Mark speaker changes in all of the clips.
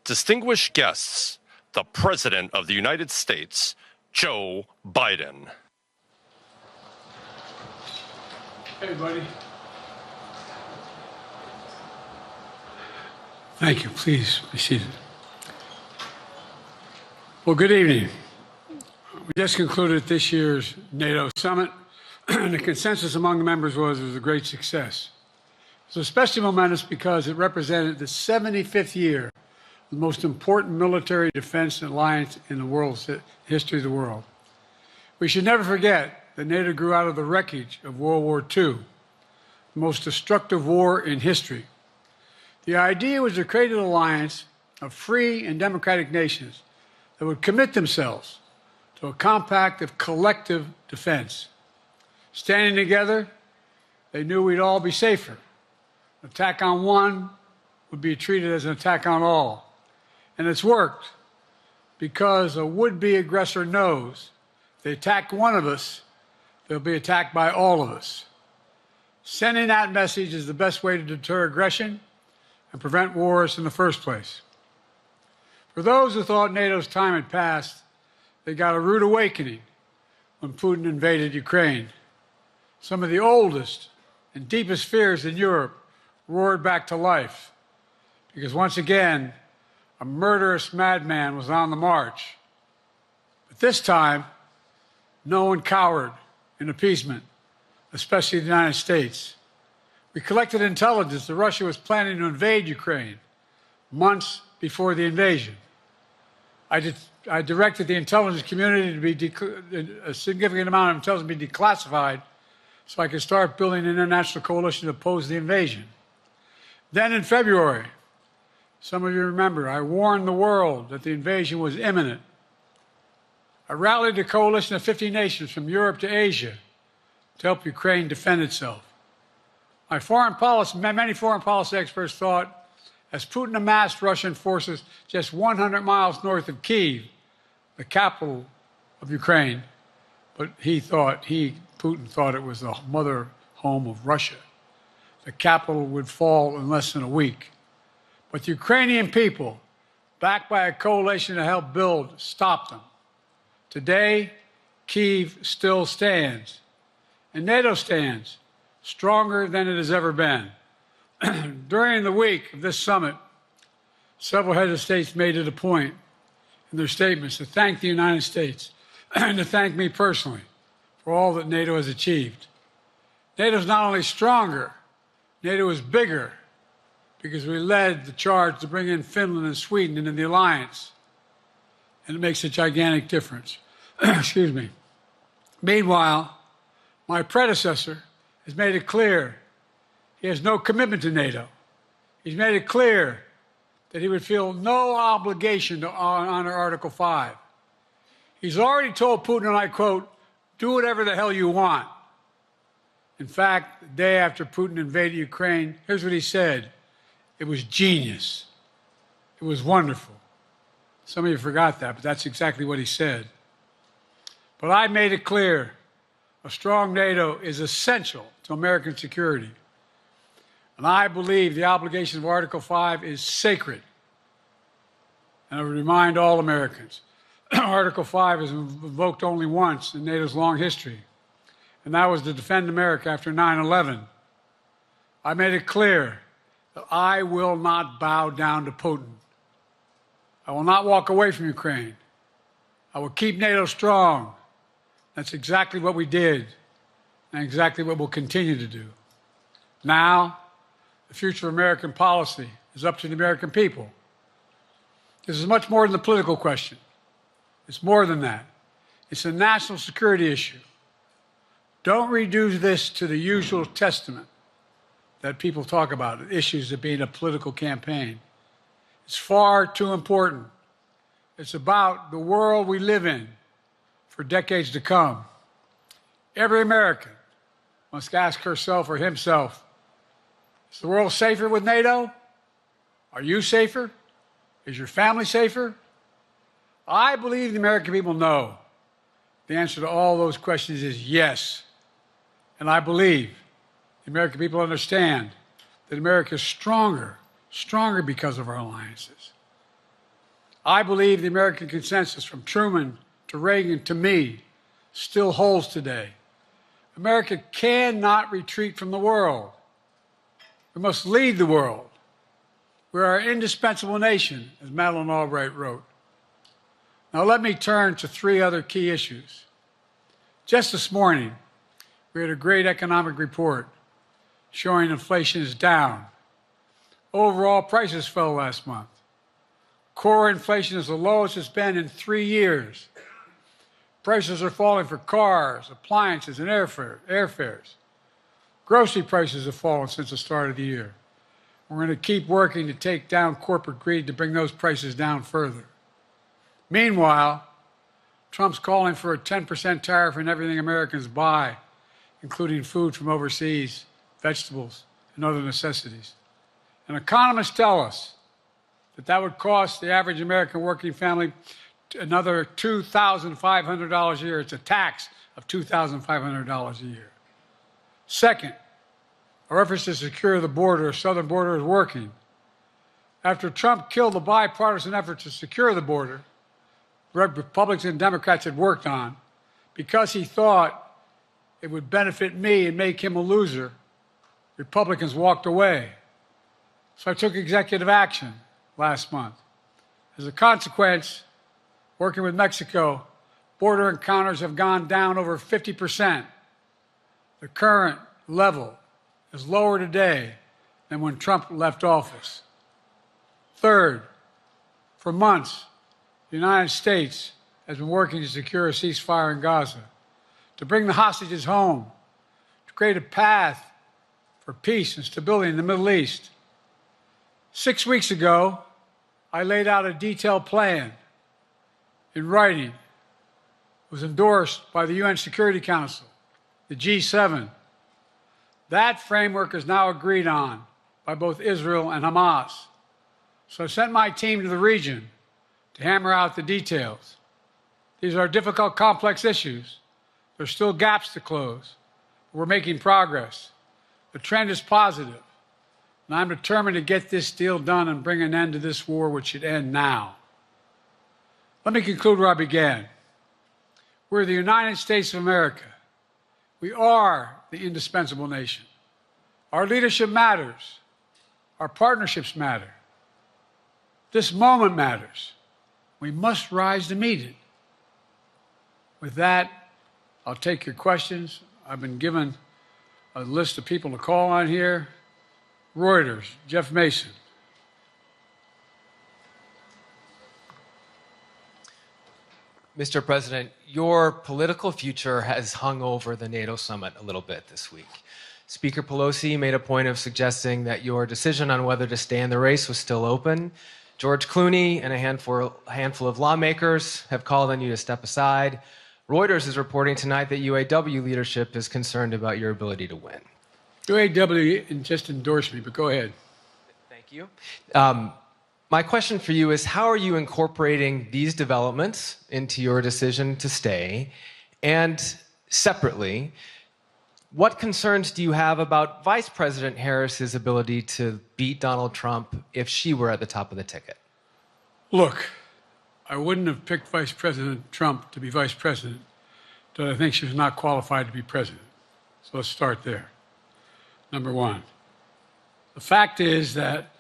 Speaker 1: Distinguished guests, the President of the United States, Joe Biden.
Speaker 2: Hey, buddy. Thank you. Please be seated. Well, good evening. We just concluded this year's NATO summit, and the consensus among the members was it was a great success. It was especially momentous because it represented the 75th year, the most important military defense alliance in the world's history of the world. We should never forget that NATO grew out of the wreckage of World War II, the most destructive war in history. The idea was to create an alliance of free and democratic nations that would commit themselves to a compact of collective defense. Standing together, they knew we'd all be safer. An attack on one would be treated as an attack on all. And it's worked because a would-be aggressor knows if they attack one of us, they'll be attacked by all of us. Sending that message is the best way to deter aggression and prevent wars in the first place. For those who thought NATO's time had passed, they got a rude awakening when Putin invaded Ukraine. Some of the oldest and deepest fears in Europe roared back to life because once again, a murderous madman was on the march. But this time, no one cowered in appeasement, especially the United States. We collected intelligence that Russia was planning to invade Ukraine months before the invasion. I directed the intelligence community to be a significant amount of intelligence be declassified so I could start building an international coalition to oppose the invasion. Then in February, some of you remember, I warned the world that the invasion was imminent. I rallied a coalition of 50 nations from Europe to Asia to help Ukraine defend itself. Many foreign policy experts thought, as Putin amassed Russian forces just 100 miles north of Kyiv, the capital of Ukraine, but Putin thought it was the mother home of Russia. The capital would fall in less than a week. But the Ukrainian people, backed by a coalition to help build, stopped them. Today, Kyiv still stands, and NATO stands stronger than it has ever been. During the week of this summit, several heads of states made it a point in their statements to thank the United States and to thank me personally for all that NATO has achieved. NATO is not only stronger, NATO is bigger because we led the charge to bring in Finland and Sweden into the alliance, and it makes a gigantic difference. Excuse me. Meanwhile, my predecessor has made it clear he has no commitment to NATO. He's made it clear that he would feel no obligation to honor Article 5. He's already told Putin, and I quote, "Do whatever the hell you want." In fact, the day after Putin invaded Ukraine, here's what he said. It was genius. It was wonderful. Some of you forgot that, but that's exactly what he said. But I made it clear a strong NATO is essential to American security. And I believe the obligation of Article 5 is sacred. And I would remind all Americans, Article 5 is invoked only once in NATO's long history, and that was to defend America after 9/11. I made it clear that I will not bow down to Putin. I will not walk away from Ukraine. I will keep NATO strong. That's exactly what we did, and exactly what we'll continue to do. Now, the future of American policy is up to the American people. This is much more than a political question. It's more than that. It's a national security issue. Don't reduce this to the usual testament that people talk about, issues of being a political campaign. It's far too important. It's about the world we live in for decades to come. Every American must ask herself or himself, is the world safer with NATO? Are you safer? Is your family safer? I believe the American people know the answer to all those questions is yes. And I believe the American people understand that America is stronger because of our alliances. I believe the American consensus from Truman to Reagan to me still holds today. America cannot retreat from the world. We must lead the world. We are an indispensable nation, as Madeleine Albright wrote. Now let me turn to three other key issues. Just this morning, we had a great economic report showing inflation is down. Overall prices fell last month. Core inflation is the lowest it's been in 3 years. Prices are falling for cars, appliances, and airfares. Grocery prices have fallen since the start of the year. We're going to keep working to take down corporate greed to bring those prices down further. Meanwhile, Trump's calling for a 10% tariff on everything Americans buy, including food from overseas, vegetables, and other necessities. And economists tell us that that would cost the average American working family another $2,500 a year. It's a tax of $2,500 a year. Second, our efforts to secure the border, southern border, is working. After Trump killed the bipartisan effort to secure the border, Republicans and Democrats had worked on, because he thought it would benefit me and make him a loser, Republicans walked away. So I took executive action last month. As a consequence, working with Mexico, border encounters have gone down over 50%. The current level is lower today than when Trump left office. Third, for months, the United States has been working to secure a ceasefire in Gaza, to bring the hostages home, to create a path for peace and stability in the Middle East. 6 weeks ago, I laid out a detailed plan in writing. It was endorsed by the UN Security Council, the G7. That framework is now agreed on by both Israel and Hamas. So I sent my team to the region to hammer out the details. These are difficult, complex issues. There's still gaps to close, but we're making progress. The trend is positive, and I'm determined to get this deal done and bring an end to this war, which should end now. Let me conclude where I began. We're the United States of America. We are the indispensable nation. Our leadership matters. Our partnerships matter. This moment matters. We must rise to meet it. With that, I'll take your questions. I've been given a list of people to call on here. Reuters, Jeff Mason.
Speaker 3: Mr. President, your political future has hung over the NATO summit a little bit this week. Speaker Pelosi made a point of suggesting that your decision on whether to stay in the race was still open. George Clooney and a handful of lawmakers have called on you to step aside. Reuters is reporting tonight that UAW leadership is concerned about your ability to win.
Speaker 2: UAW just endorsed me, but go ahead.
Speaker 3: Thank you. My question for you is, how are you incorporating these developments into your decision to stay? And separately, what concerns do you have about Vice President Harris's ability to beat Donald Trump if she were at the top of the ticket?
Speaker 2: Look, I wouldn't have picked Vice President Trump to be vice president, but I think she was not qualified to be president. So let's start there. Number one. The fact is that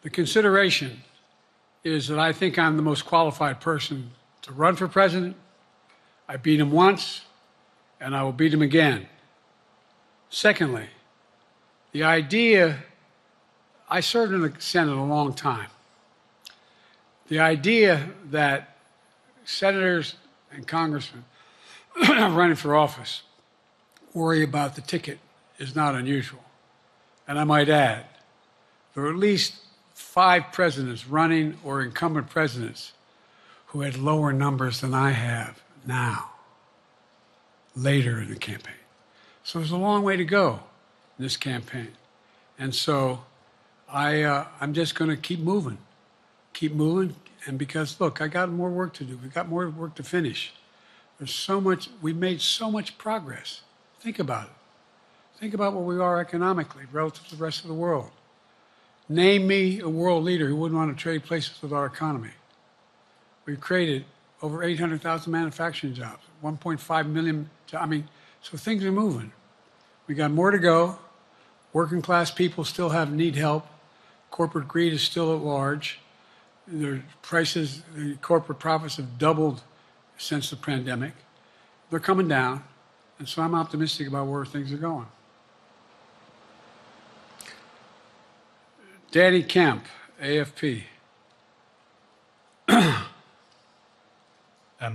Speaker 2: the consideration is that I think I'm the most qualified person to run for president. I beat him once, and I will beat him again. Secondly, the idea, I served in the Senate a long time. The idea that senators and congressmen running for office worry about the ticket is not unusual. And I might add, there are at least 5 presidents running or incumbent presidents who had lower numbers than I have now, later in the campaign. So there's a long way to go in this campaign. And so I'm just going to keep moving. And because, look, I got more work to do. We've got more work to finish. There's so much, we made so much progress. Think about it. Think about where we are economically relative to the rest of the world. Name me a world leader who wouldn't want to trade places with our economy. We've created over 800,000 manufacturing jobs, 1.5 million. So things are moving. We got more to go. Working class people still need help. Corporate greed is still at large. Their prices, the corporate profits have doubled since the pandemic. They're coming down, and so I'm optimistic about where things are going. Danny Kemp, AFP.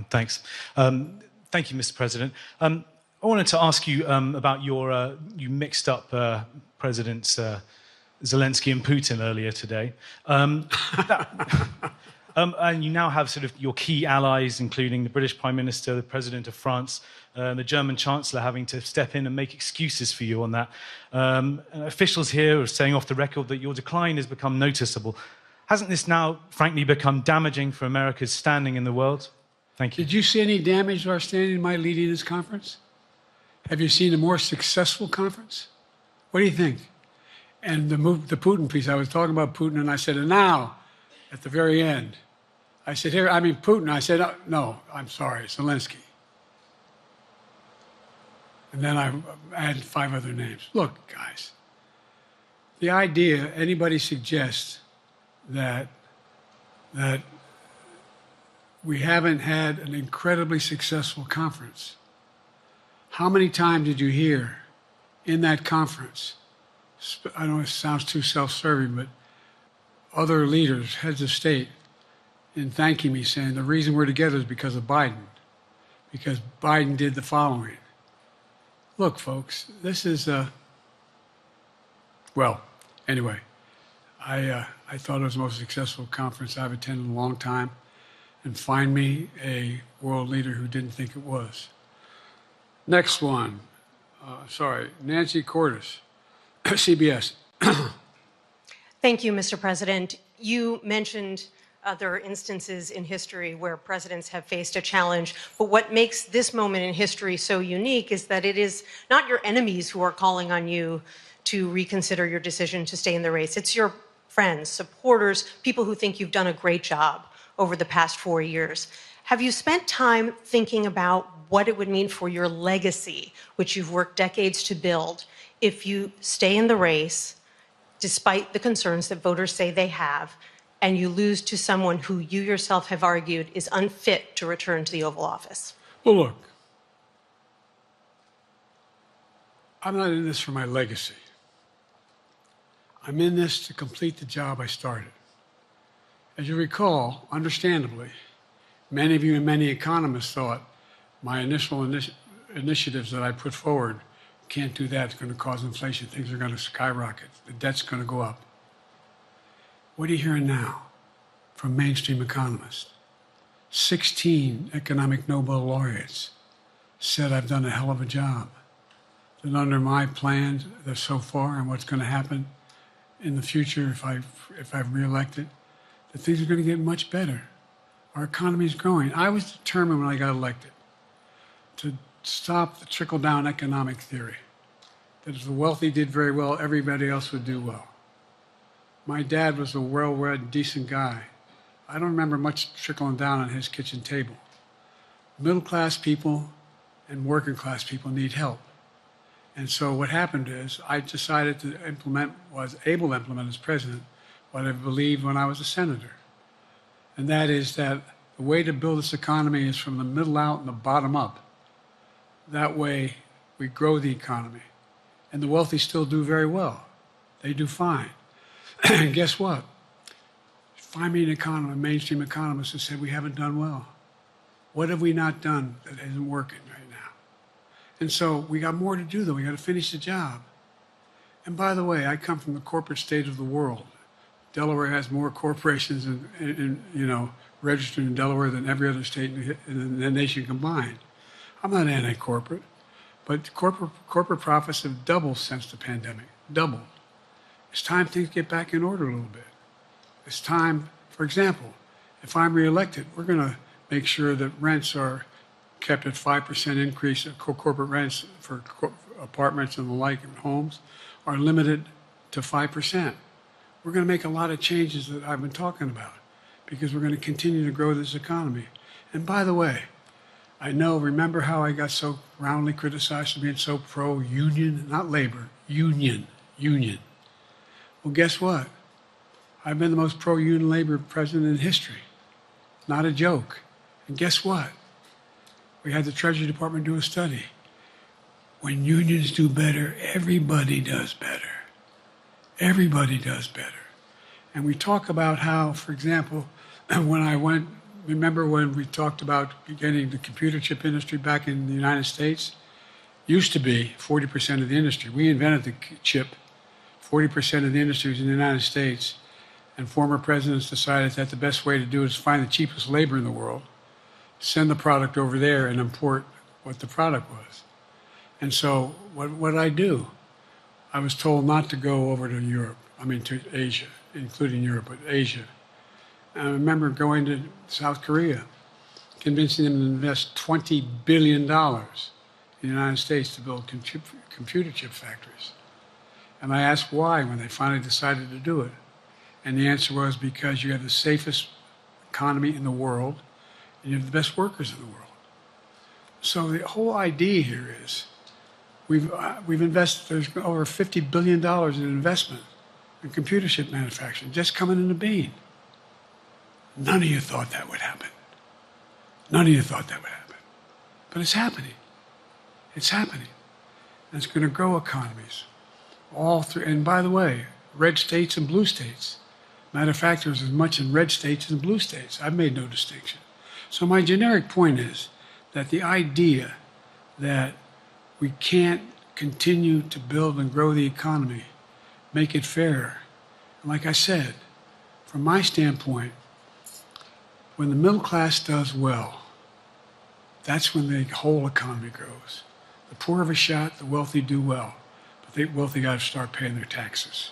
Speaker 4: Thanks. Thank you, Mr. President. I wanted to ask you about you mixed up Presidents Zelensky and Putin earlier today. And you now have sort of your key allies, including the British Prime Minister, the President of France, the German Chancellor having to step in and make excuses for you on that. Officials here are saying off the record that your decline has become noticeable. Hasn't this now, frankly, become damaging for America's standing in the world? Thank you.
Speaker 2: Did you see any damage to our standing by leading this conference? Have you seen a more successful conference? What do you think? And the Putin piece, I was talking about Putin, and I said, and now, at the very end, I said, Putin. I said, no, I'm sorry, Zelensky. And then I added 5 other names. Look, guys, the idea anybody suggests that we haven't had an incredibly successful conference. How many times did you hear in that conference, I know it sounds too self-serving, but other leaders, heads of state, in thanking me, saying the reason we're together is because of Biden, because Biden did the following. Look, folks, this is well, anyway, I thought it was the most successful conference I've attended in a long time, and find me a world leader who didn't think it was. Next one, Nancy Cordes, CBS.
Speaker 5: Thank you, Mr. President. You mentioned other instances in history where presidents have faced a challenge, but what makes this moment in history so unique is that it is not your enemies who are calling on you to reconsider your decision to stay in the race. It's your friends, supporters, people who think you've done a great job over the past 4 years. Have you spent time thinking about what it would mean for your legacy, which you've worked decades to build, if you stay in the race, despite the concerns that voters say they have, and you lose to someone who you yourself have argued is unfit to return to the Oval Office?
Speaker 2: Well, look, I'm not in this for my legacy. I'm in this to complete the job I started. As you recall, understandably, many of you and many economists thought my initial initiatives that I put forward, can't do that, it's going to cause inflation, things are going to skyrocket, the debt's going to go up. What are you hearing now from mainstream economists? 16 economic Nobel laureates said I've done a hell of a job. That under my plans so far and what's going to happen in the future if I'm reelected, that things are going to get much better. Our economy is growing. I was determined when I got elected to stop the trickle-down economic theory, that if the wealthy did very well, everybody else would do well. My dad was a well-read, decent guy. I don't remember much trickling down on his kitchen table. Middle-class people and working-class people need help. And so what happened is I decided to was able to implement as president what I believed when I was a senator. And that is that the way to build this economy is from the middle out and the bottom up. That way we grow the economy. And the wealthy still do very well. They do fine. And guess what? Find me an economist, a mainstream economist who said we haven't done well. What have we not done that isn't working right now? And so we got more to do, though. We got to finish the job. And by the way, I come from the corporate state of the world. Delaware has more corporations registered in Delaware than every other state in the nation combined. I'm not anti-corporate, but corporate profits have doubled since the pandemic, doubled. It's time things get back in order a little bit. It's time, for example, if I'm reelected, we're going to make sure that rents are kept at 5% increase, corporate rents for apartments and the like and homes are limited to 5%. We're going to make a lot of changes that I've been talking about. because we're going to continue to grow this economy. And by the way, remember how I got so roundly criticized for being so pro-union, not labor, union. Well, guess what? I've been the most pro-union labor president in history. Not a joke. And guess what? We had the Treasury Department do a study. When unions do better, everybody does better. Everybody does better. And we talk about how, for example, remember when we talked about getting the computer chip industry back in the United States? Used to be 40% of the industry. We invented the chip. 40% of the industry was in the United States. And former presidents decided that the best way to do it is find the cheapest labor in the world, send the product over there, and import what the product was. And so what did I do? I was told not to go over to Europe, to Asia, including Europe, but Asia. And I remember going to South Korea, convincing them to invest $20 billion in the United States to build computer chip factories. And I asked why when they finally decided to do it. And the answer was because you have the safest economy in the world and you have the best workers in the world. So the whole idea here is we've invested, there's over $50 billion in investment in computer chip manufacturing just coming into being. None of you thought that would happen. None of you thought that would happen. But it's happening. It's happening. And it's going to grow economies all through. And by the way, red states and blue states. Matter of fact, there's as much in red states as in blue states. I've made no distinction. So my generic point is that the idea that we can't continue to build and grow the economy, make it fair. And like I said, from my standpoint, when the middle class does well, that's when the whole economy grows. The poor have a shot, the wealthy do well, but the wealthy got to start paying their taxes.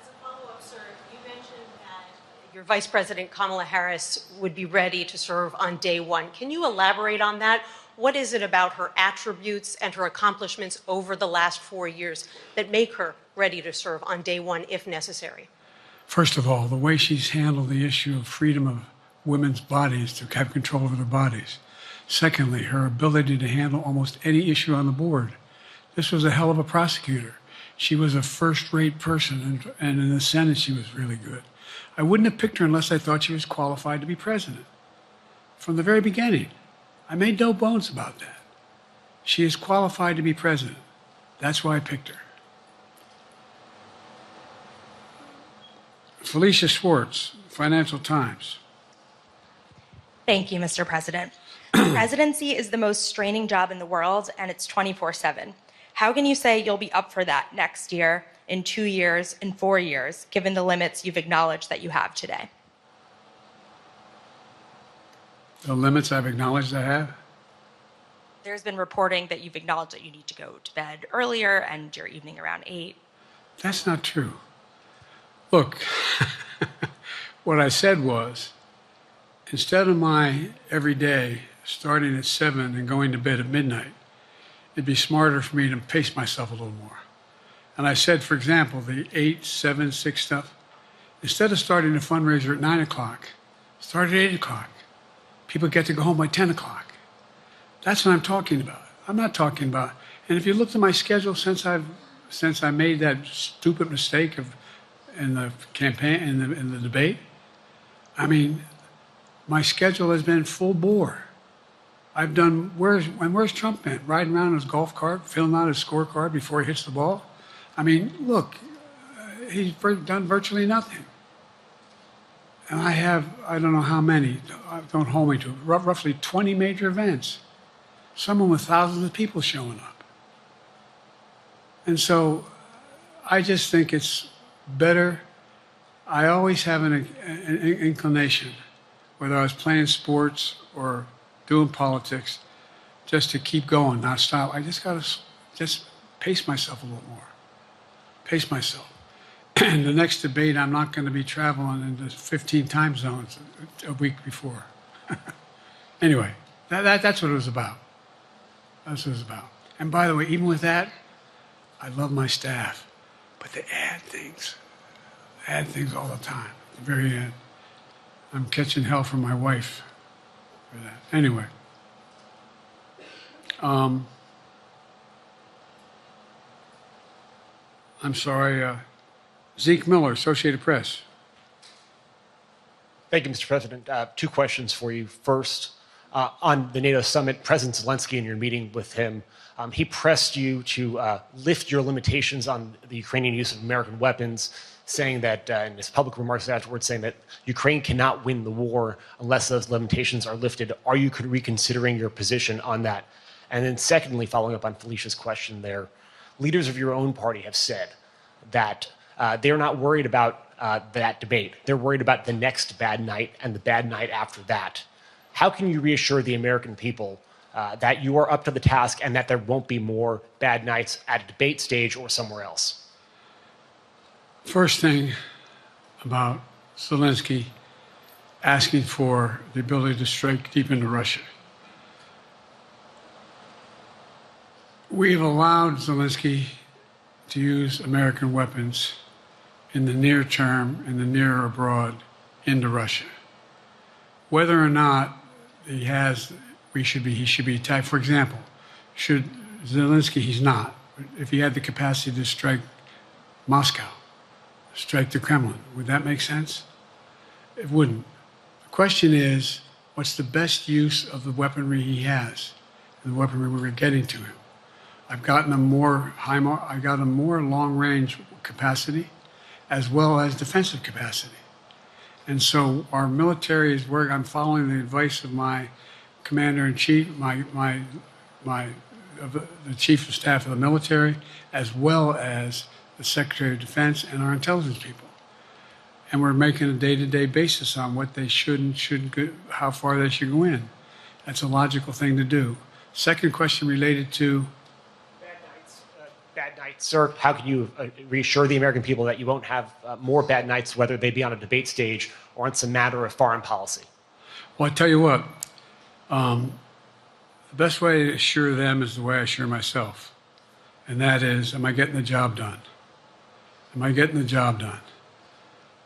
Speaker 5: As a follow-up, sir, you mentioned that your Vice President Kamala Harris would be ready to serve on day one. Can you elaborate on that? What is it about her attributes and her accomplishments over the last 4 years that make her ready to serve on day one if necessary?
Speaker 2: First of all, the way she's handled the issue of freedom of women's bodies to have control over their bodies. Secondly, her ability to handle almost any issue on the board. This was a hell of a prosecutor. She was a first-rate person, and in the Senate she was really good. I wouldn't have picked her unless I thought she was qualified to be president. From the very beginning, I made no bones about that. She is qualified to be president. That's why I picked her. Felicia Schwartz, Financial Times.
Speaker 6: Thank you, Mr. President. The presidency is the most straining job in the world, and it's 24/7. How can you say you'll be up for that next year, in 2 years, in 4 years, given the limits you've acknowledged that you have today?
Speaker 2: The limits I've acknowledged I have?
Speaker 6: There's been reporting that you've acknowledged that you need to go to bed earlier and your evening around 8.
Speaker 2: That's not true. Look, what I said was, instead of my every day starting at 7 and going to bed at midnight, it'd be smarter for me to pace myself a little more. And I said, for example, the 8, 7, 6 stuff, instead of starting a fundraiser at 9 o'clock, start at 8 o'clock. People get to go home by 10 o'clock. That's what I'm talking about. I'm not talking about, and if you looked at my schedule since I made that stupid mistake in the campaign, in the debate, I mean, my schedule has been full bore. I've done, where's Trump been? Riding around in his golf cart, filling out his scorecard before he hits the ball? I mean, look, he's done virtually nothing. And I have, I don't know how many, don't hold me to it, roughly 20 major events. Some of them with thousands of people showing up. And so I just think it's better. I always have an inclination, whether I was playing sports or doing politics, just to keep going, not stop. I just got to just pace myself a little more. Pace myself. And the next debate, I'm not going to be traveling into 15 time zones a week before. Anyway, that's what it was about. That's what it was about. And by the way, even with that, I love my staff, but they add things all the time, at the very end. I'm catching hell from my wife for that. Anyway. I'm sorry, Zeke Miller, Associated Press.
Speaker 7: Thank you, Mr. President. Two questions for you. First, on the NATO summit, President Zelensky, in your meeting with him, he pressed you to lift your limitations on the Ukrainian use of American weapons, saying that, in his public remarks afterwards, saying that Ukraine cannot win the war unless those limitations are lifted. Are you reconsidering your position on that? And then secondly, following up on Felicia's question there, leaders of your own party have said that they're not worried about that debate. They're worried about the next bad night and the bad night after that. How can you reassure the American people that you are up to the task and that there won't be more bad nights at a debate stage or somewhere else?
Speaker 2: First thing about Zelensky asking for the ability to strike deep into Russia. We've allowed Zelensky to use American weapons in the near term, in the near or abroad, into Russia. Whether or not he should be attacked. For example, should Zelensky, he's not. If he had the capacity to strike Moscow, strike the Kremlin, would that make sense? It wouldn't. The question is, what's the best use of the weaponry he has, and the weaponry we're getting to him? I've gotten him more long-range capacity, as well as defensive capacity. And so our military is working. I'm following the advice of my commander-in-chief, the chief of staff of the military, as well as the Secretary of Defense and our intelligence people. And we're making a day-to-day basis on what they should and shouldn't go, how far they should go in. That's a logical thing to do. Second question related to
Speaker 7: Bad nights, sir. How can you reassure the American people that you won't have more bad nights, whether they be on a debate stage or it's a matter of foreign policy?
Speaker 2: Well, I tell you what, the best way to assure them is the way I assure myself. And that is, am I getting the job done? Am I getting the job done?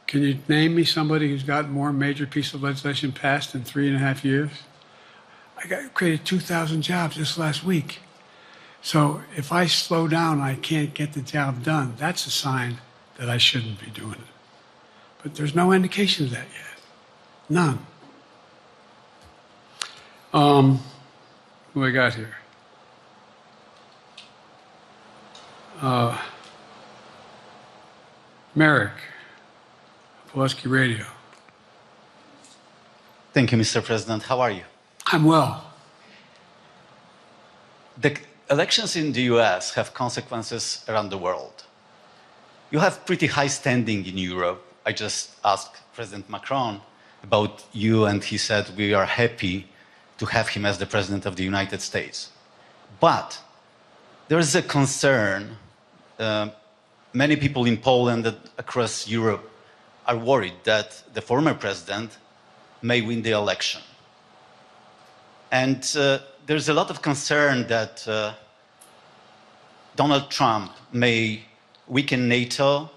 Speaker 2: Can you name me somebody who's got more major piece of legislation passed in 3.5 years? I created 2,000 jobs just last week. So if I slow down, I can't get the job done. That's a sign that I shouldn't be doing it. But there's no indication of that yet. None. What do I got here? Merrick, Pulaski Radio.
Speaker 8: Thank you, Mr. President. How are you?
Speaker 2: I'm well.
Speaker 8: The elections in the US have consequences around the world. You have pretty high standing in Europe. I just asked President Macron about you, and he said we are happy to have him as the President of the United States. But there is a concern. Many people in Poland and across Europe are worried that the former president may win the election. And there's a lot of concern that Donald Trump may weaken NATO,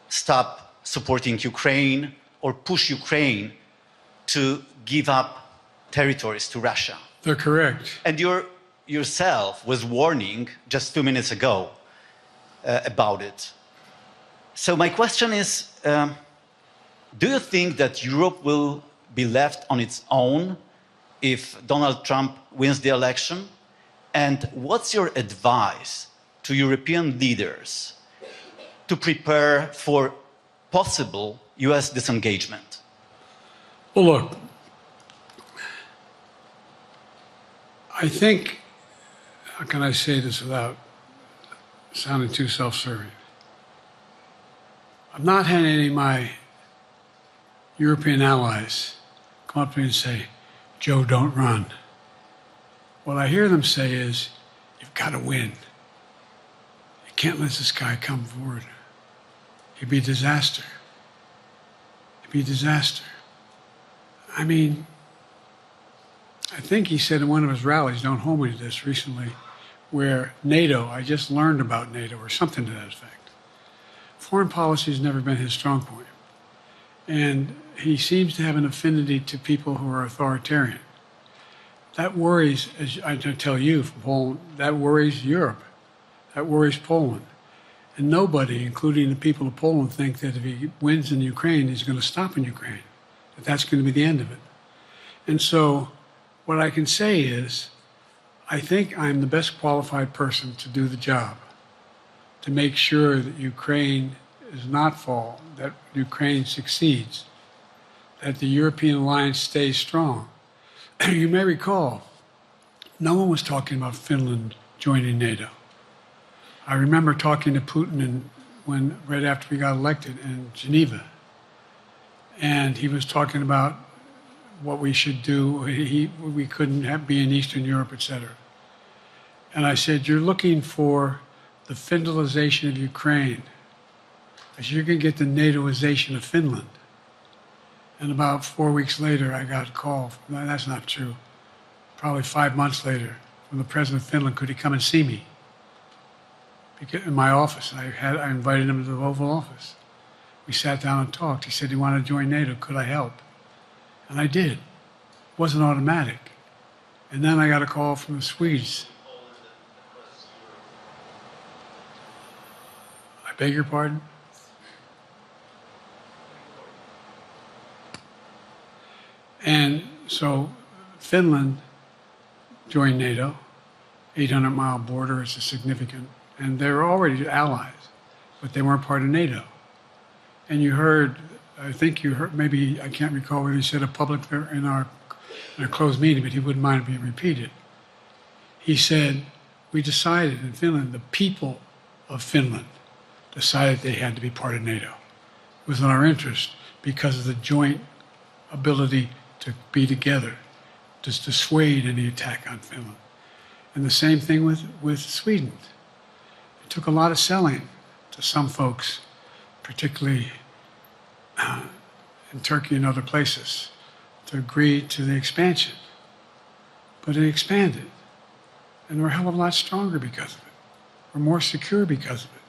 Speaker 8: stop supporting Ukraine, or push Ukraine to give up territories to Russia.
Speaker 2: They're correct.
Speaker 8: And yourself was warning just 2 minutes ago about it. So my question is, do you think that Europe will be left on its own if Donald Trump wins the election? And what's your advice to European leaders to prepare for possible US disengagement?
Speaker 2: Well, look, I think, how can I say this without sounding too self-serving? I'm not had any of my European allies come up to me and say, Joe, don't run. What I hear them say is, you've got to win. You can't let this guy come forward. It'd be a disaster. It'd be a disaster. I mean, I think he said in one of his rallies, don't hold me to this, recently, where NATO, I just learned about NATO, or something to that effect. Foreign policy has never been his strong point. And he seems to have an affinity to people who are authoritarian. That worries, as I tell you from Poland, that worries Europe. That worries Poland. And nobody, including the people of Poland, think that if he wins in Ukraine, he's going to stop in Ukraine, that that's going to be the end of it. And so what I can say is, I think I'm the best qualified person to do the job, to make sure that Ukraine does not fall, that Ukraine succeeds, that the European alliance stays strong. You may recall, no one was talking about Finland joining NATO. I remember talking to Putin right after we got elected in Geneva, and he was talking about what we should do. We couldn't be in Eastern Europe, etc. And I said, you're looking for the Finlandization of Ukraine, as you're going to get the NATOization of Finland. And about 4 weeks later, I got a call. That's not true. Probably 5 months later, from the president of Finland, could he come and see me? In my office. I invited him to the Oval Office. We sat down and talked. He said he wanted to join NATO. Could I help? And I did. It wasn't automatic. And then I got a call from the Swedes. I beg your pardon? And so Finland joined NATO, 800-mile border, it's a significant, and they were already allies, but they weren't part of NATO. And you heard, I think you heard, maybe, I can't recall whether he said it publicly in our closed meeting, but he wouldn't mind it being repeated. He said, we decided in Finland, the people of Finland decided they had to be part of NATO. It was in our interest because of the joint ability to be together, to dissuade any attack on Finland. And the same thing with Sweden. It took a lot of selling to some folks, particularly in Turkey and other places, to agree to the expansion. But it expanded. And we're a hell of a lot stronger because of it. We're more secure because of it.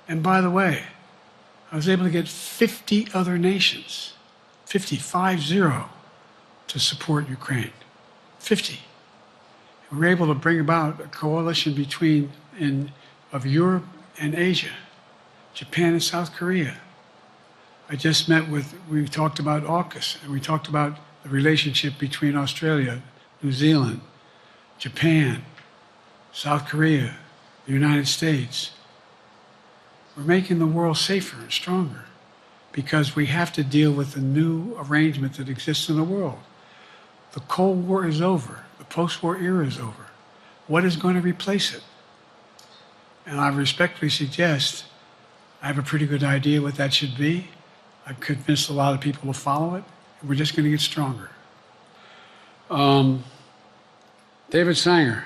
Speaker 2: And by the way, I was able to get 50 other nations, 50, to support Ukraine. 50. And we were able to bring about a coalition of Europe and Asia, Japan and South Korea. I just we talked about AUKUS, and we talked about the relationship between Australia, New Zealand, Japan, South Korea, the United States. We're making the world safer and stronger because we have to deal with the new arrangement that exists in the world. The Cold War is over. The post-war era is over. What is going to replace it? And I respectfully suggest I have a pretty good idea what that should be. I've convinced a lot of people to follow it. And we're just going to get stronger. David Sanger.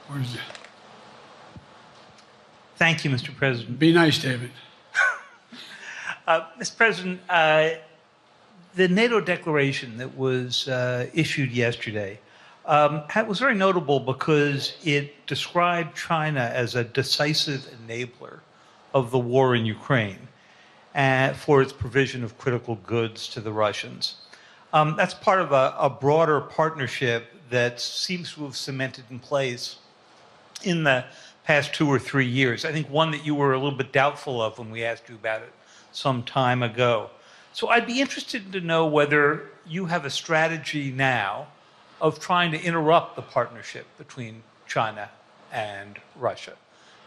Speaker 2: Where's it?
Speaker 9: Thank you, Mr. President.
Speaker 2: Be nice, David.
Speaker 9: Mr. President, the NATO declaration that was issued yesterday was very notable because it described China as a decisive enabler of the war in Ukraine for its provision of critical goods to the Russians. That's part of a broader partnership that seems to have cemented in place in the past 2 or 3 years. I think one that you were a little bit doubtful of when we asked you about it some time ago. So I'd be interested to know whether you have a strategy now of trying to interrupt the partnership between China and Russia,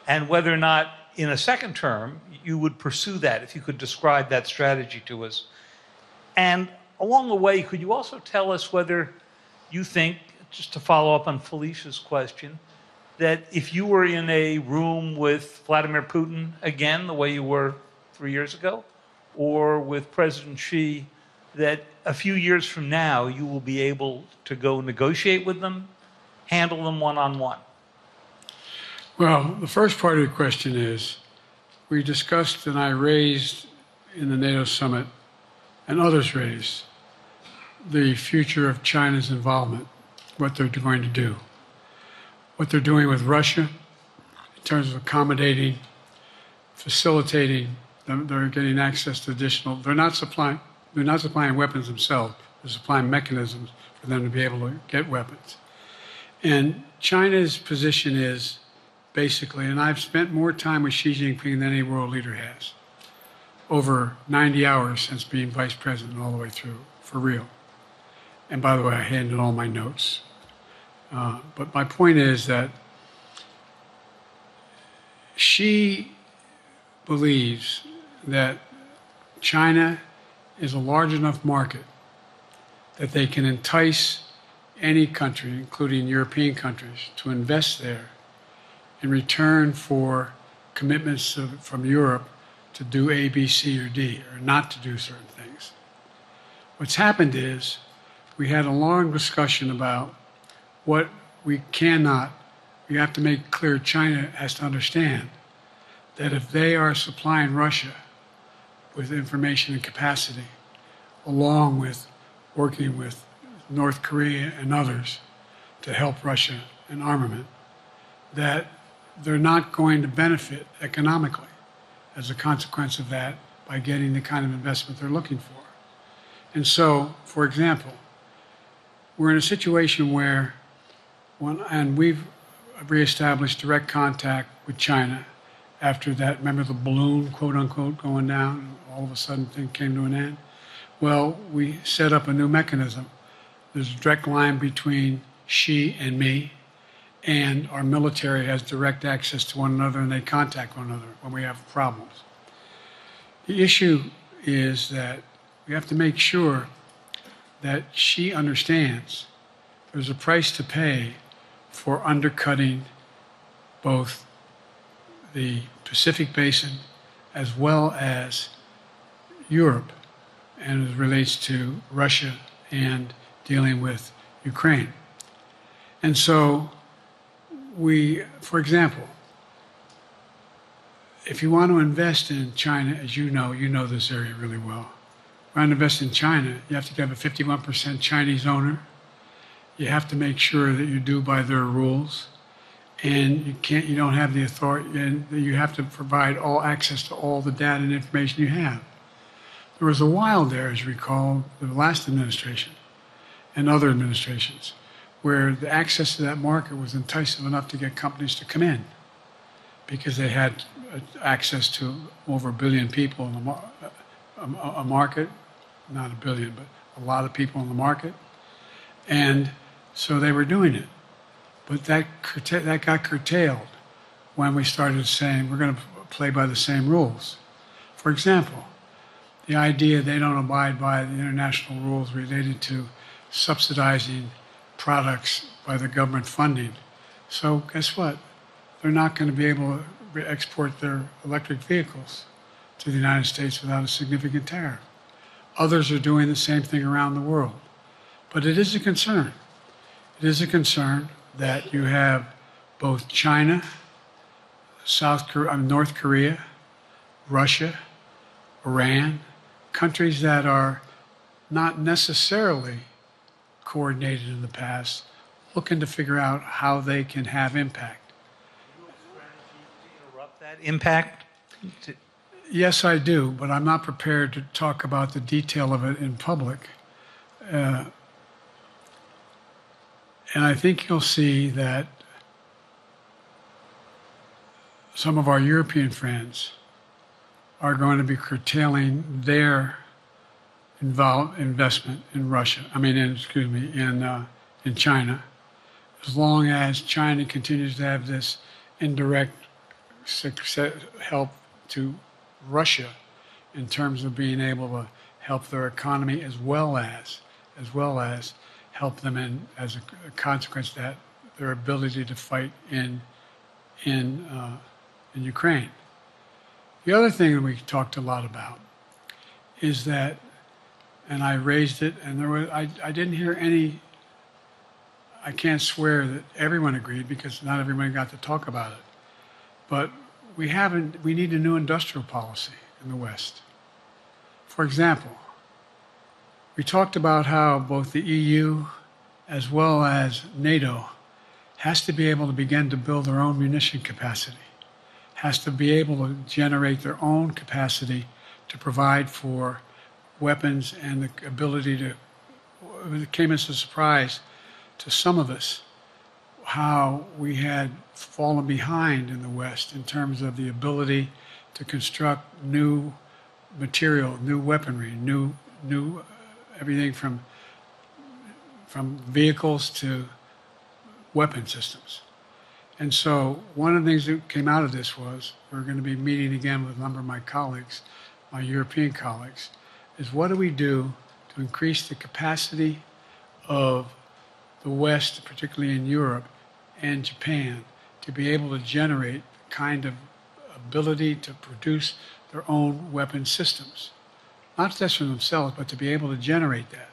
Speaker 9: and whether or not in a second term you would pursue that, if you could describe that strategy to us. And along the way, could you also tell us whether you think, just to follow up on Felicia's question, that if you were in a room with Vladimir Putin again, the way you were 3 years ago, or with President Xi, that a few years from now you will be able to go negotiate with them, handle them one-on-one?
Speaker 2: Well, the first part of the question is, we discussed and I raised in the NATO summit, and others raised, the future of China's involvement, what they're going to do, what they're doing with Russia in terms of accommodating, facilitating they're getting access to additional. They're not supplying weapons themselves. They're supplying mechanisms for them to be able to get weapons. And China's position is basically, and I've spent more time with Xi Jinping than any world leader has, over 90 hours since being vice president all the way through, for real. And by the way, I handed all my notes. But my point is that Xi believes that China is a large enough market that they can entice any country, including European countries, to invest there in return for commitments from Europe to do A, B, C, or D, or not to do certain things. What's happened is we had a long discussion about what we have to make clear. China has to understand that if they are supplying Russia with information and capacity, along with working with North Korea and others to help Russia in armament, that they're not going to benefit economically as a consequence of that by getting the kind of investment they're looking for. And so, for example, we're in a situation where, and we've reestablished direct contact with China after that, remember the balloon, quote unquote, going down, and all of a sudden things came to an end? Well, we set up a new mechanism. There's a direct line between Xi and me, and our military has direct access to one another, and they contact one another when we have problems. The issue is that we have to make sure that Xi understands there's a price to pay for undercutting both the Pacific Basin as well as Europe, and as it relates to Russia and dealing with Ukraine. And so for example, if you want to invest in China, as you know this area really well. If you want to invest in China, you have to have a 51% Chinese owner. You have to make sure that you do by their rules. And you don't have the authority, and you have to provide all access to all the data and information you have. There was a while there, as you recall, the last administration and other administrations, where the access to that market was enticing enough to get companies to come in because they had access to over 1 billion people in a market, not 1 billion, but a lot of people in the market. And so they were doing it. But that got curtailed when we started saying we're going to play by the same rules. For example, the idea they don't abide by the international rules related to subsidizing products by the government funding. So guess what? They're not going to be able to export their electric vehicles to the United States without a significant tariff. Others are doing the same thing around the world. But it is a concern. It is a concern that you have both China, North Korea, Russia, Iran, countries that are not necessarily coordinated in the past, looking to figure out how they can have impact.
Speaker 9: Do you have a strategy to interrupt that impact?
Speaker 2: Yes, I do, but I'm not prepared to talk about the detail of it in public. And I think you'll see that some of our European friends are going to be curtailing their investment in Russia. In China, as long as China continues to have this indirect help to Russia in terms of being able to help their economy as well as help them in, as a consequence of that, their ability to fight in Ukraine. The other thing that we talked a lot about is that, and I raised it, and I didn't hear any. I can't swear that everyone agreed because not everyone got to talk about it. But we need a new industrial policy in the West. For example, we talked about how both the EU as well as NATO has to be able to begin to build their own munition capacity, has to be able to generate their own capacity to provide for weapons and the ability to. It came as a surprise to some of us how we had fallen behind in the West in terms of the ability to construct new material, new weaponry, new everything from vehicles to weapon systems. And so one of the things that came out of this was we're going to be meeting again with a number of my colleagues, my European colleagues, is what do we do to increase the capacity of the West, particularly in Europe and Japan, to be able to generate the kind of ability to produce their own weapon systems. Not just for themselves, but to be able to generate that.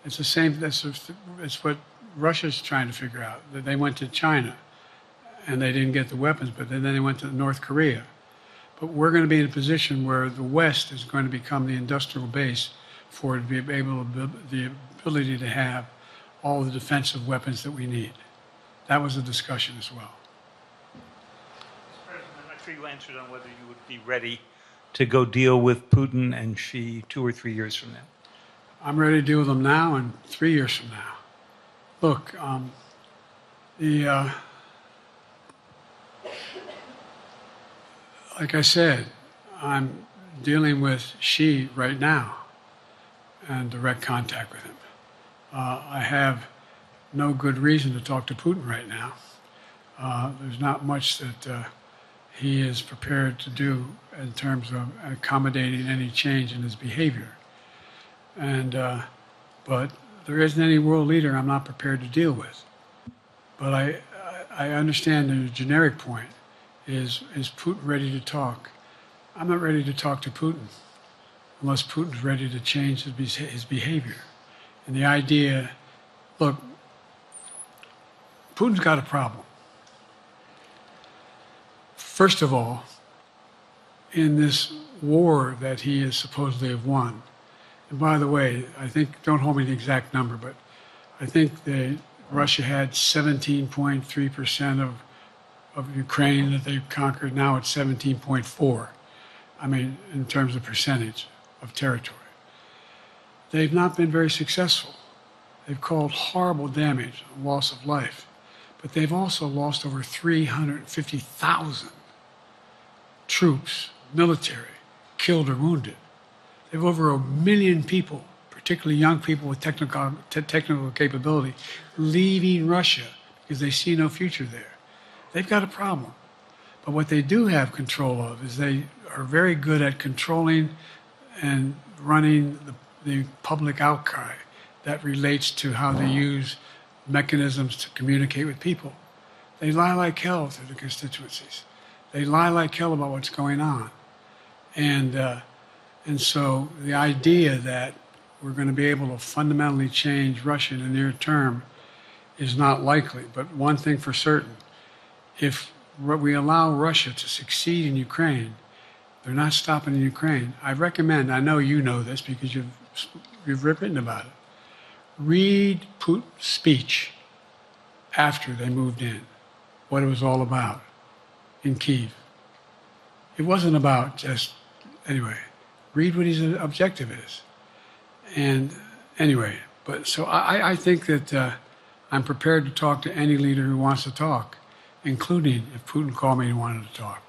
Speaker 2: It's the same, it's what Russia's trying to figure out. That they went to China and they didn't get the weapons, but then they went to North Korea. But we're going to be in a position where the West is going to become the industrial base for it to be able to, the ability to have all the defensive weapons that we need. That was a discussion as well.
Speaker 9: Mr. President, I'm not sure you answered on whether you would be ready to go deal with Putin and Xi 2 or 3 years from now.
Speaker 2: I'm ready to deal with them now and 3 years from now. Look, like I said, I'm dealing with Xi right now and direct contact with him. I have no good reason to talk to Putin right now. There's not much that he is prepared to do in terms of accommodating any change in his behavior. And, but there isn't any world leader I'm not prepared to deal with. But I understand the generic point is Putin ready to talk? I'm not ready to talk to Putin unless Putin's ready to change his behavior. And the idea, look, Putin's got a problem. First of all, in this war that he is supposedly have won, and by the way, I think, don't hold me to the exact number, but I think Russia had 17.3% of Ukraine that they conquered. Now it's 17.4. I mean, in terms of percentage of territory. They've not been very successful. They've caused horrible damage, loss of life, but they've also lost over 350,000 troops, military, killed or wounded. They have over 1 million people, particularly young people with technical capability, leaving Russia because they see no future there. They've got a problem. But what they do have control of is they are very good at controlling and running the public outcry that relates to how they use mechanisms to communicate with people. They lie like hell to the constituencies. They lie like hell about what's going on. And so the idea that we're going to be able to fundamentally change Russia in the near term is not likely. But one thing for certain, if we allow Russia to succeed in Ukraine, they're not stopping in Ukraine. I recommend, I know you know this because you've written about it, read Putin's speech after they moved in, what it was all about in Kyiv. It wasn't about just, anyway, read what his objective is. And anyway, but so I think that I'm prepared to talk to any leader who wants to talk, including if Putin called me and wanted to talk.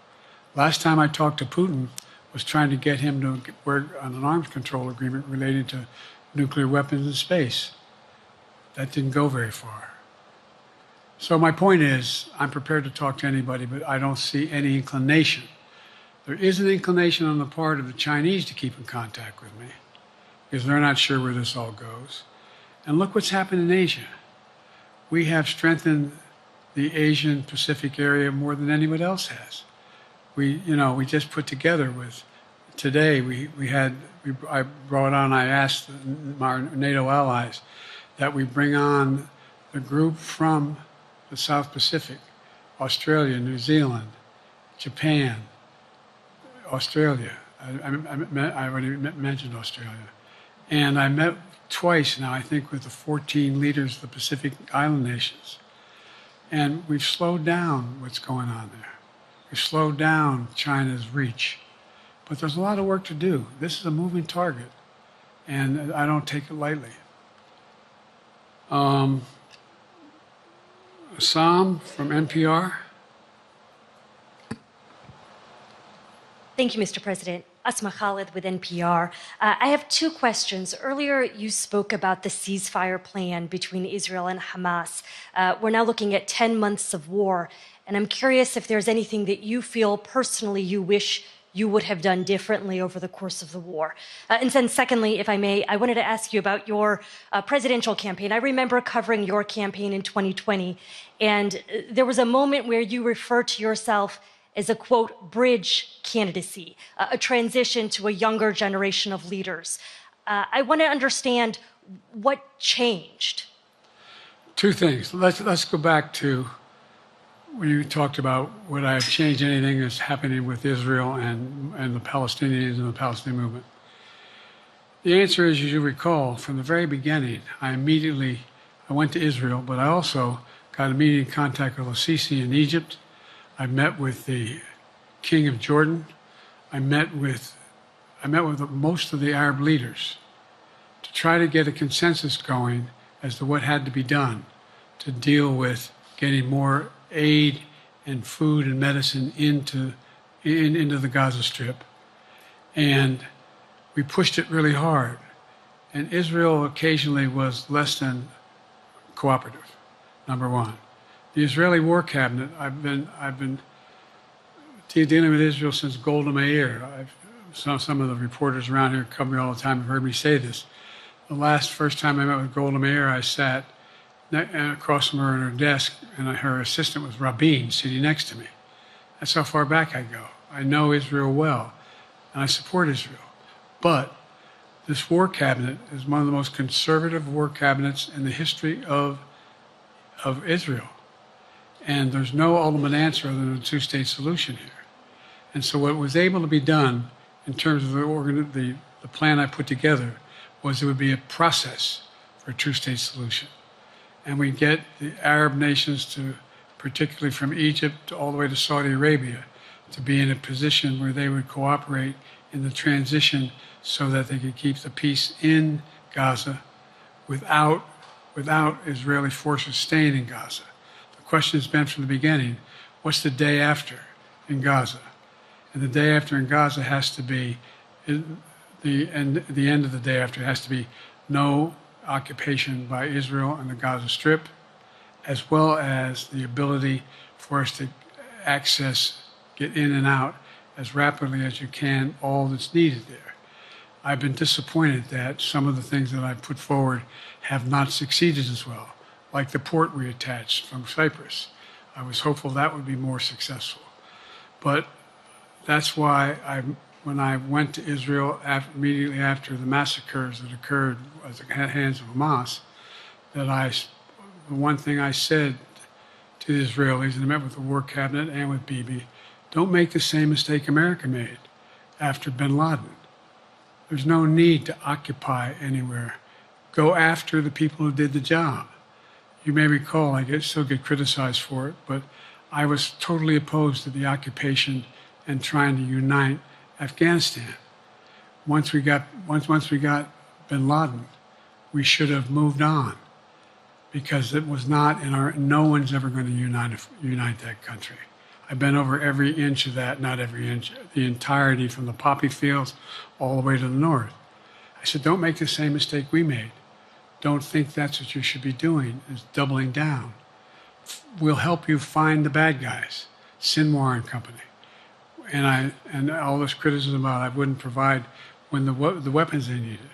Speaker 2: Last time I talked to Putin was trying to get him to work on an arms control agreement related to nuclear weapons in space. That didn't go very far. So my point is, I'm prepared to talk to anybody, but I don't see any inclination. There is an inclination on the part of the Chinese to keep in contact with me because they're not sure where this all goes. And look what's happened in Asia. We have strengthened the Asian Pacific area more than anyone else has. We just put together with, today I brought on, I asked our NATO allies that we bring on the group from the South Pacific, Australia, New Zealand, Japan, Australia. I already mentioned Australia. And I met twice now, I think, with the 14 leaders of the Pacific Island nations. And we've slowed down what's going on there. We've slowed down China's reach. But there's a lot of work to do. This is a moving target, and I don't take it lightly. Assam from NPR.
Speaker 10: Thank you, Mr. President. Asma Khalid with NPR. I have two questions. Earlier, you spoke about the ceasefire plan between Israel and Hamas. We're now looking at 10 months of war, and I'm curious if there's anything that you feel personally you wish you would have done differently over the course of the war. And then secondly, if I may, I wanted to ask you about your presidential campaign. I remember covering your campaign in 2020, and there was a moment where you referred to yourself as a, quote, bridge candidacy, a transition to a younger generation of leaders. I want to understand what changed.
Speaker 2: Two things. Let's go back to when you talked about would I have changed anything that's happening with Israel and the Palestinians and the Palestinian movement. The answer is, as you recall, from the very beginning, I went to Israel, but I also got immediate contact with al-Sisi in Egypt. I met with the King of Jordan. I met with most of the Arab leaders to try to get a consensus going as to what had to be done to deal with getting more aid and food and medicine into the Gaza Strip. And we pushed it really hard. And Israel occasionally was less than cooperative, number one. The Israeli War Cabinet, I've been dealing with Israel since Golda Meir. Some of the reporters around here come me all the time have heard me say this. The first time I met with Golda Meir, I sat across from her at her desk, and her assistant was Rabin sitting next to me. That's how far back I go. I know Israel well, and I support Israel. But this war cabinet is one of the most conservative war cabinets in the history of Israel. And there's no ultimate answer other than a two-state solution here. And so what was able to be done in terms of the plan I put together was it would be a process for a two-state solution. And we get the Arab nations to, particularly from Egypt all the way to Saudi Arabia, to be in a position where they would cooperate in the transition so that they could keep the peace in Gaza without Israeli forces staying in Gaza. The question has been from the beginning, what's the day after in Gaza? And the day after in Gaza has to be, the end of the day after has to be no occupation by Israel on the Gaza Strip, as well as the ability for us to get in and out as rapidly as you can, all that's needed there. I've been disappointed that some of the things that I put forward have not succeeded as well, like the port we attached from Cyprus. I was hopeful that would be more successful. But that's why when I went to Israel immediately after the massacres that occurred at the hands of Hamas, the one thing I said to the Israelis, and I met with the War Cabinet and with Bibi, don't make the same mistake America made after bin Laden. There's no need to occupy anywhere. Go after the people who did the job. You may recall, I still get criticized for it, but I was totally opposed to the occupation and trying to unite Afghanistan. Once we got bin Laden, we should have moved on, because it was not no one's ever going to unite that country. I've been over every inch of that, not every inch, the entirety from the poppy fields all the way to the north. I said, don't make the same mistake we made. Don't think that's what you should be doing, is doubling down. We'll help you find the bad guys, Sinwar and company. And all this criticism about I wouldn't provide when the weapons they needed.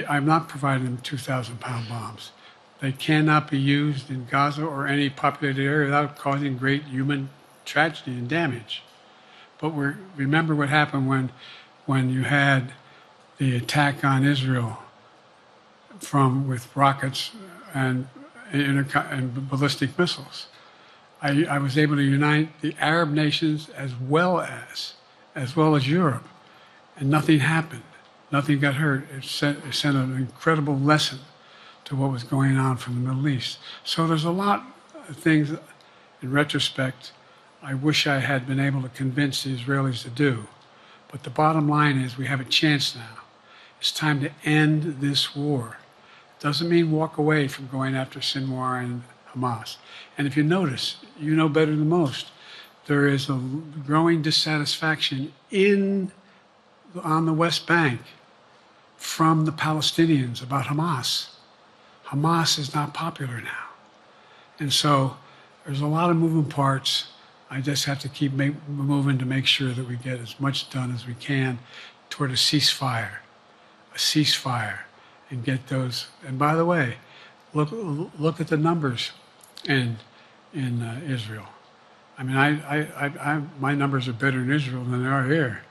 Speaker 2: I'm not providing them 2,000-pound bombs. They cannot be used in Gaza or any populated area without causing great human tragedy and damage. But remember what happened when you had the attack on Israel with rockets and ballistic missiles. I was able to unite the Arab nations as well as Europe, and nothing happened. Nothing got hurt. It sent an incredible lesson to what was going on from the Middle East. So there's a lot of things, in retrospect, I wish I had been able to convince the Israelis to do. But the bottom line is we have a chance now. It's time to end this war. Doesn't mean walk away from going after Sinwar and Hamas. And if you notice, you know better than most, there is a growing dissatisfaction on the West Bank from the Palestinians about Hamas. Hamas is not popular now. And so there's a lot of moving parts. I just have to keep moving to make sure that we get as much done as we can toward a ceasefire, and get those. And by the way, look at the numbers in Israel. I mean, my numbers are better in Israel than they are here.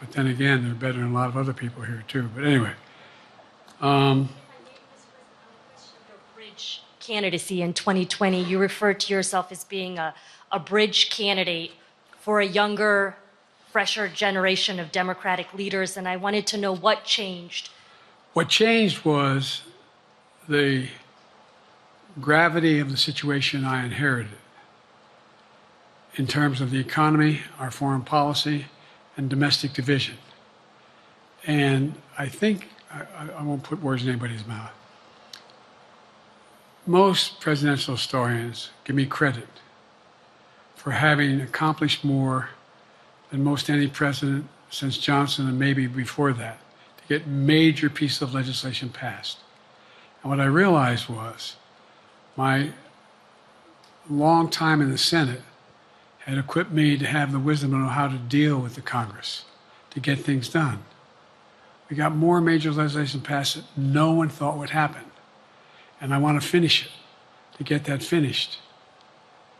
Speaker 2: But then again, they're better than a lot of other people here too. But anyway.
Speaker 10: Bridge candidacy in 2020, you referred to yourself as being a bridge candidate for a younger, fresher generation of Democratic leaders, and I wanted to know what changed.
Speaker 2: What changed was the gravity of the situation I inherited in terms of the economy, our foreign policy, and domestic division. And I think, I won't put words in anybody's mouth, most presidential historians give me credit for having accomplished more than most any president since Johnson and maybe before that to get major pieces of legislation passed. And what I realized was my long time in the Senate had equipped me to have the wisdom to know how to deal with the Congress to get things done. We got more major legislation passed that no one thought would happen. And I want to finish it, to get that finished.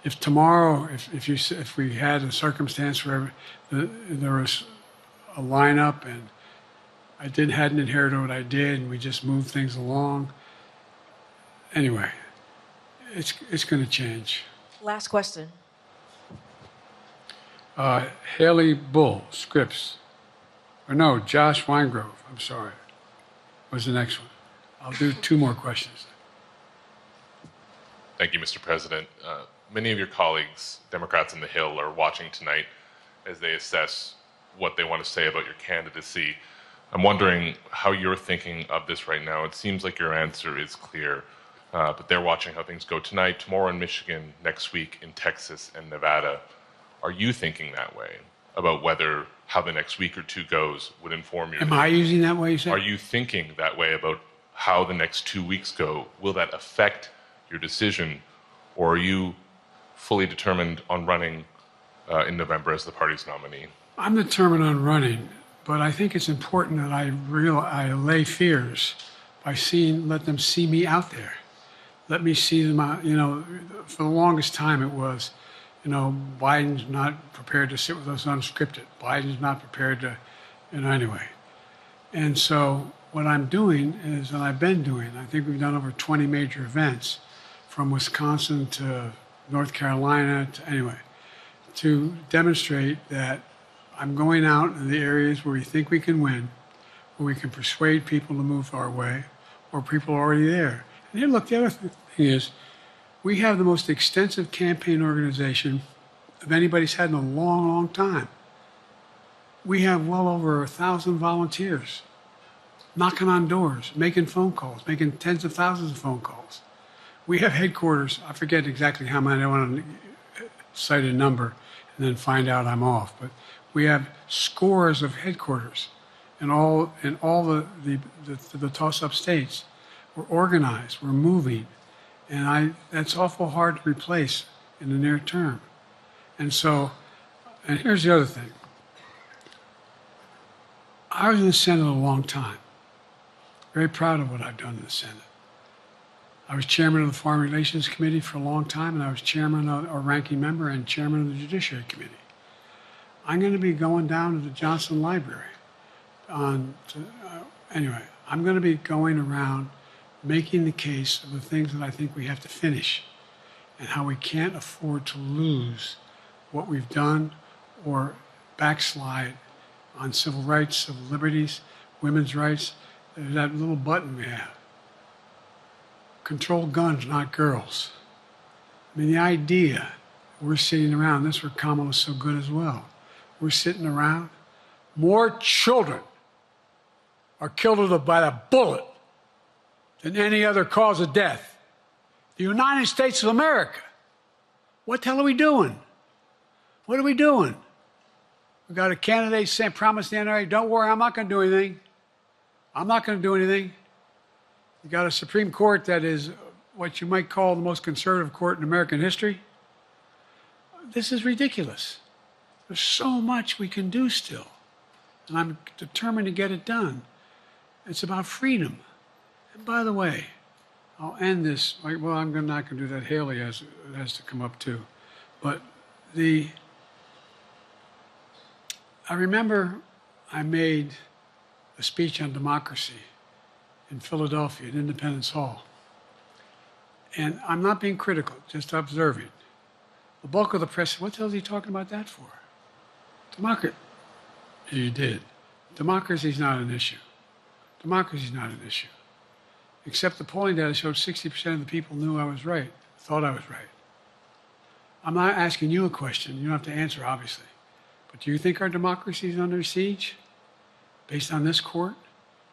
Speaker 2: If tomorrow, if we had a circumstance where there was a lineup and I hadn't inherited what I did and we just moved things along, anyway, it's going to change.
Speaker 11: Last question.
Speaker 2: Haley Bull, Scripps. Or no, Josh Weingrove, I'm sorry, was the next one. I'll do 2 more questions.
Speaker 12: Thank you, Mr. President. Many of your colleagues, Democrats on the Hill, are watching tonight as they assess what they want to say about your candidacy. I'm wondering how you're thinking of this right now. It seems like your answer is clear, but they're watching how things go tonight, tomorrow in Michigan, next week in Texas and Nevada. Are you thinking that way about how the next week or 2 goes would inform your...
Speaker 2: Am I using that way, you say?
Speaker 12: Are you thinking that way about how the next 2 weeks go? Will that affect your decision, or are you fully determined on running in November as the party's nominee?
Speaker 2: I'm determined on running, but I think it's important that I allay fears by let them see me out there. Let me see them out. For the longest time it was, Biden's not prepared to sit with us unscripted. Biden's not prepared to, anyway. And so what I'm doing is, and I've been doing, I think we've done over 20 major events from Wisconsin to North Carolina to demonstrate that I'm going out in the areas where we think we can win, where we can persuade people to move our way, or people are already there. And then look, the other thing is, we have the most extensive campaign organization of anybody's had in a long, long time. We have well over 1,000 volunteers knocking on doors, making phone calls, making tens of thousands of phone calls. We have headquarters, I forget exactly how many, I don't want to cite a number and then find out I'm off, but we have scores of headquarters in all the toss-up states. We're organized, we're moving, and that's awful hard to replace in the near term. And here's the other thing. I was in the Senate a long time. Very proud of what I've done in the Senate. I was chairman of the Foreign Relations Committee for a long time, and I was chairman or ranking member and chairman of the Judiciary Committee. I'm going to be going down to the Johnson Library. Anyway, I'm going to be going around making the case of the things that I think we have to finish and how we can't afford to lose what we've done or backslide on civil rights, civil liberties, women's rights. There's that little button we have. Control guns, not girls. I mean, the idea we're sitting around. This is where Kamala's so good as well. We're sitting around. More children are killed by a bullet than any other cause of death. The United States of America. What the hell are we doing? What are we doing? We got a candidate saying, promised the NRA, don't worry, I'm not going to do anything. I'm not going to do anything. You got a Supreme Court that is what you might call the most conservative court in American history. This is ridiculous. There's so much we can do still. And I'm determined to get it done. It's about freedom. And by the way, I'll end this. Well, I'm not going to do that. Haley has to come up too. But I remember I made a speech on democracy in Philadelphia at Independence Hall. And I'm not being critical, just observing. The bulk of the press said, what the hell is he talking about that for? Democracy. You did. Democracy is not an issue. Democracy is not an issue. Except the polling data showed 60% of the people knew I was right, thought I was right. I'm not asking you a question. You don't have to answer, obviously. But do you think our democracy is under siege based on this court?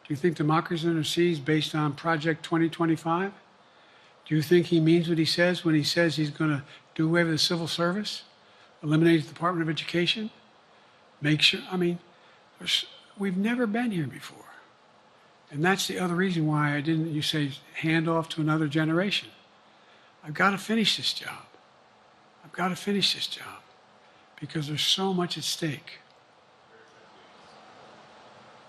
Speaker 2: Do you think democracy is under siege based on Project 2025? Do you think he means what he says when he says he's going to do away with the civil service, eliminate the Department of Education, make sure, we've never been here before. And that's the other reason why you say, hand off to another generation. I've got to finish this job. I've got to finish this job because there's so much at stake.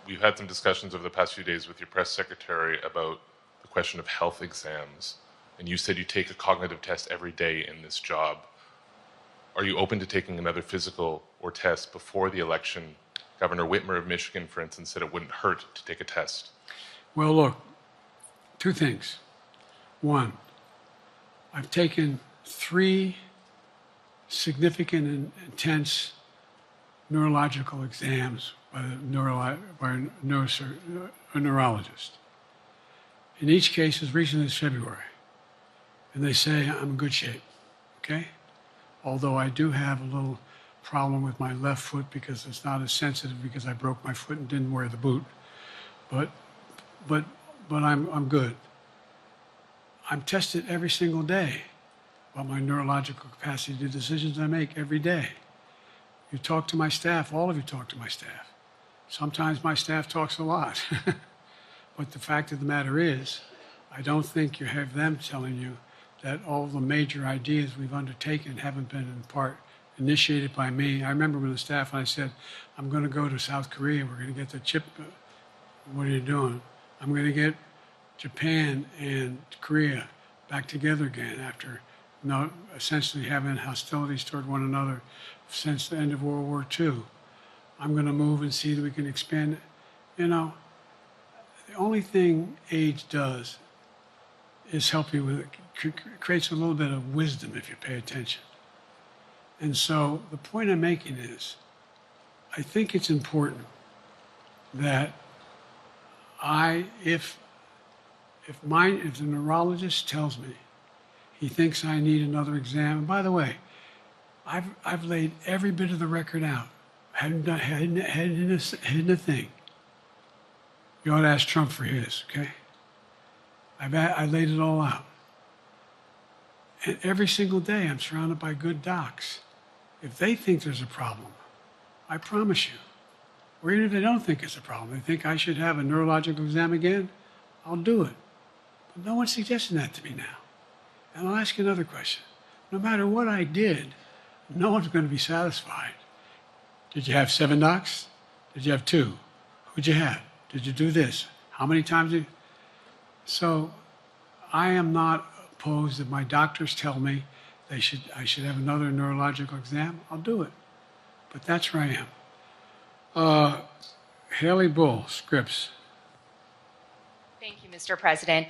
Speaker 12: We've had some discussions over the past few days with your press secretary about the question of health exams. And you said you take a cognitive test every day in this job. Are you open to taking another physical or test before the election? Governor Whitmer of Michigan, for instance, said it wouldn't hurt to take a test.
Speaker 2: Well, look, two things. One, I've taken 3 significant and intense neurological exams by a neurologist. In each case, as recently as February. And they say I'm in good shape, okay? Although I do have a little problem with my left foot because it's not as sensitive because I broke my foot and didn't wear the boot. But I'm good. I'm tested every single day about my neurological capacity to do decisions I make every day. You talk to my staff, all of you talk to my staff. Sometimes my staff talks a lot. But the fact of the matter is, I don't think you have them telling you that all the major ideas we've undertaken haven't been in part initiated by me. I remember when the staff and I said, I'm going to go to South Korea, we're going to get the chip. What are you doing? I'm going to get Japan and Korea back together again after essentially having hostilities toward one another since the end of World War II. I'm going to move and see that we can expand. The only thing age does is help you with it. Creates a little bit of wisdom if you pay attention. And so the point I'm making is, I think it's important that if the neurologist tells me he thinks I need another exam, and by the way, I've laid every bit of the record out, hadn't hidden a thing. You ought to ask Trump for his, okay? I laid it all out. And every single day I'm surrounded by good docs. If they think there's a problem, I promise you, or even if they don't think it's a problem, they think I should have a neurological exam again, I'll do it. But no one's suggesting that to me now. And I'll ask you another question. No matter what I did, no one's going to be satisfied. Did you have 7 docs? Did you have 2? Who'd you have? Did you do this? How many times did you? So I am not opposed if my doctors tell me I should have another neurological exam, I'll do it. But that's where I am. Haley Bull, Scripps.
Speaker 11: Thank you, Mr. President.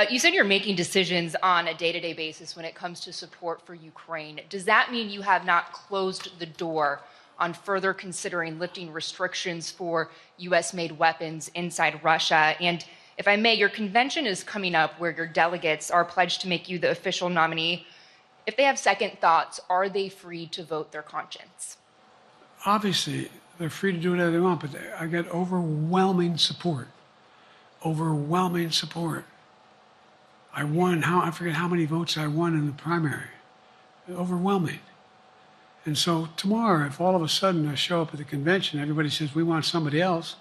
Speaker 11: You said you're making decisions on a day-to-day basis when it comes to support for Ukraine. Does that mean you have not closed the door on further considering lifting restrictions for U.S.-made weapons inside Russia? And if I may, your convention is coming up where your delegates are pledged to make you the official nominee If they have second thoughts, are they free to vote their conscience?
Speaker 2: Obviously, they're free to do whatever they want, but I get overwhelming support. Overwhelming support. I won, I forget how many votes I won in the primary. Overwhelming. And so tomorrow, if all of a sudden I show up at the convention, everybody says, we want somebody else,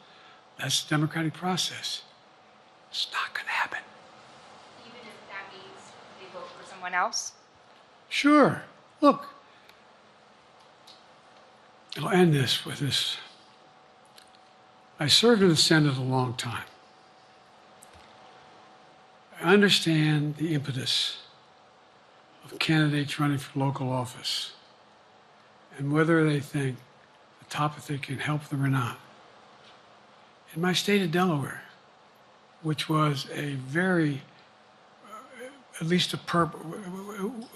Speaker 2: that's the democratic process. It's not going to happen.
Speaker 11: Even if that means they vote for someone else?
Speaker 2: Sure. Look, I'll end this with this. I served in the Senate a long time. I understand the impetus of candidates running for local office and whether they think the topic can help them or not. In my state of Delaware, which was a very, at least it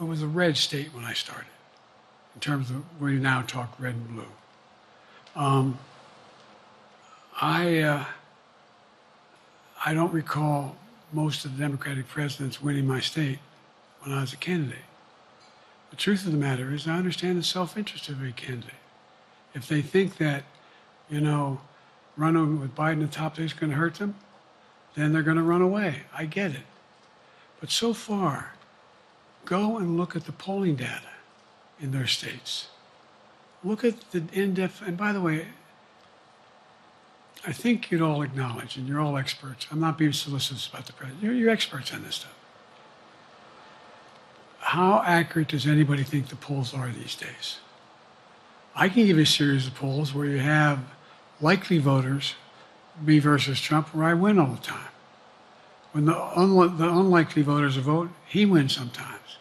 Speaker 2: was a red state when I started, in terms of where you now talk red and blue. I don't recall most of the Democratic presidents winning my state when I was a candidate. The truth of the matter is I understand the self-interest of every candidate. If they think that, running with Biden at the top is going to hurt them, then they're going to run away. I get it. But so far, go and look at the polling data in their states. Look at the in-depth, and by the way, I think you'd all acknowledge, and you're all experts. I'm not being solicitous about the president. You're experts on this stuff. How accurate does anybody think the polls are these days? I can give you a series of polls where you have likely voters, me versus Trump, where I win all the time. When the unlikely voters vote, he wins sometimes.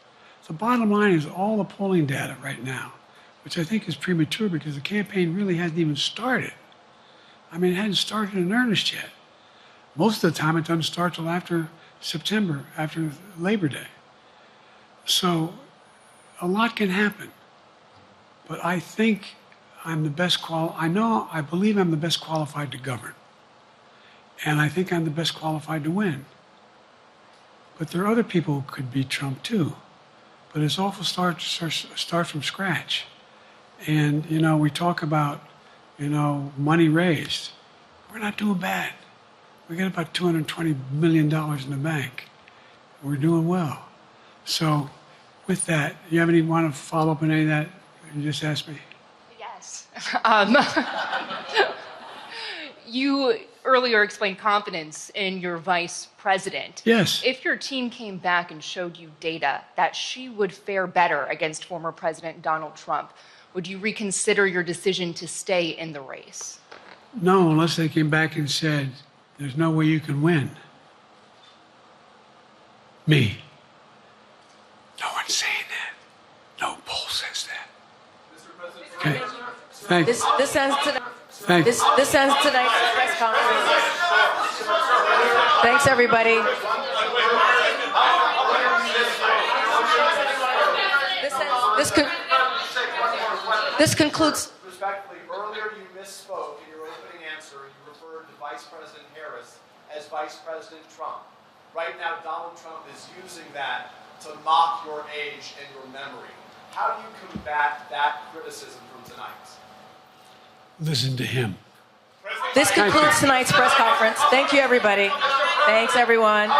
Speaker 2: The bottom line is all the polling data right now, which I think is premature because the campaign really hasn't even started. I mean, it hadn't started in earnest yet. Most of the time, it doesn't start till after September, after Labor Day. So a lot can happen. But I think I'm the best I believe I'm the best qualified to govern. And I think I'm the best qualified to win. But there are other people who could beat Trump too. But it's awful start from scratch. And, we talk about, money raised. We're not doing bad. We got about $220 million in the bank. We're doing well. So with that, you have want to follow up on any of that you just asked me?
Speaker 11: Yes. You earlier explained confidence in your vice president.
Speaker 2: Yes.
Speaker 11: If your team came back and showed you data that she would fare better against former President Donald Trump, would you reconsider your decision to stay in the race?
Speaker 2: No, unless they came back and said, there's no way you can win. Me. No one's saying that. No poll says that. Okay. Thanks.
Speaker 13: This ends today.
Speaker 2: Thanks.
Speaker 13: This ends tonight's press conference. Thanks, everybody. This concludes.
Speaker 14: Respectfully, earlier you misspoke in your opening answer. You referred to Vice President Harris as Vice President Trump. Right now, Donald Trump is using that to mock your age and your memory. How do you combat that criticism from tonight?
Speaker 2: Listen to him.
Speaker 13: This concludes tonight's press conference. Thank you, everybody. Thanks, everyone.